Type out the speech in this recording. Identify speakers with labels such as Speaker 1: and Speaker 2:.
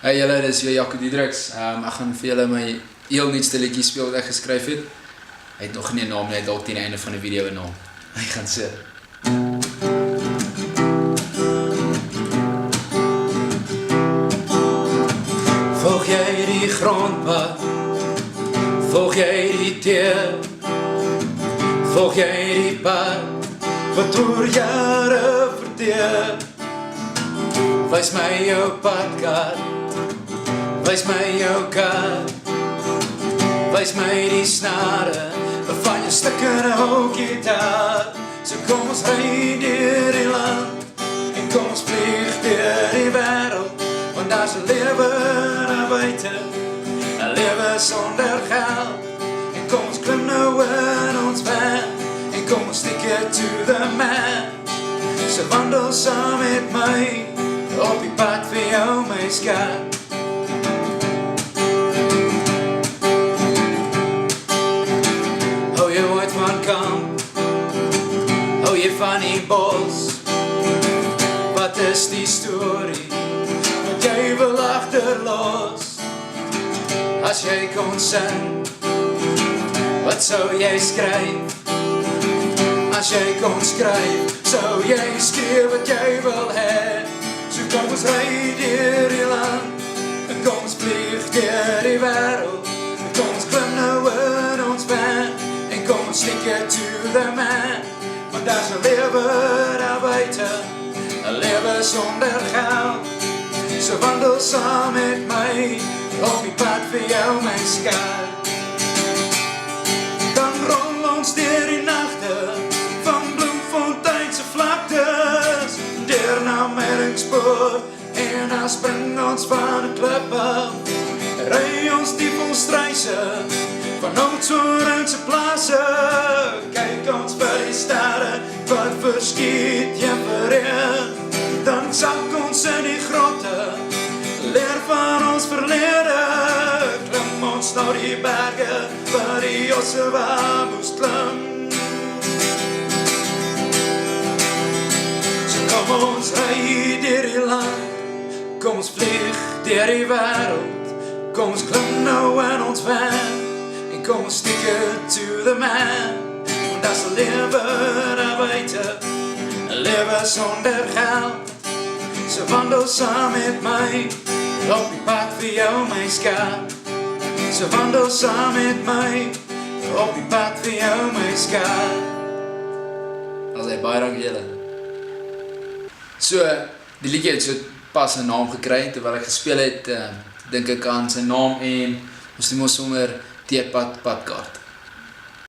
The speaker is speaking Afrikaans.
Speaker 1: Hey julle, dis weer Jaco Diedriks. Ek gaan vir julle my heel nuutste liedjie speel wat ek geskryf het. Hy het nog nie 'n naam nie, hy dalk teen die einde van die video 'n naam. Hy gaan sit. Volg jy die grondpad, volg jy die teer, volg jy die pad wat oor jare verteer. Wys my jou padkaart, wys my jou kaart, wys my die snare van jou stukkende ou gitaar. So kom ons ry deur die land en kom ons vlieg deur die wêreld, want daar's 'n lewe daar buite, 'n lewe sonder geld. En kom ons klim nou in ons van en kom ons stick it to the man. So wandel saam met my op die pad vir jou my skat. Hou jy ooit van kamp, hou jy van die bos, wat is die storie wat jy wil agterlos? As jy kon sing, wat sou jy skryf? As jy kon skryf, sou jy skryf wat jy wil hê. So kom ons ry deur die land, en kom ons vlieg deur die wêreld, en kom ons klim nou in ons van, en kom ons stick it to the man. Want daar's 'n lewe daar buite, 'n lewe sonder geld. So wandel saam met my op die pad vir jou my skat. Dan rol ons deur die nagte van Bloemfontein se vlaktes, deur na Merkspoort en dan spring ons van 'n klip af. Ry ons die volstruise van Oudtshoorn se plase, kyk ons vir die sterre wat verskiet een vir een. Dan sak ons in die grotte, leer van ons verlede, klim ons na die berge waar die Ossewa moes klim. So kom ons ry deur die land, kom ons vlieg deur die wêreld, kom ons klim nou in ons van, en kom ons stick it to the man. Want daar's 'n lewe daar buite, 'n lewe sonder geld. So wandel saam met my op die pad vir jou my skat. So wandel saam met my op die pad vir jou my skat. As hy baie dankie julle. So, die liedjie het so pas 'n naam gekry terwyl ek gespeel het, dink ek aan sy naam en ons noem ons sommer Teepad padkaart.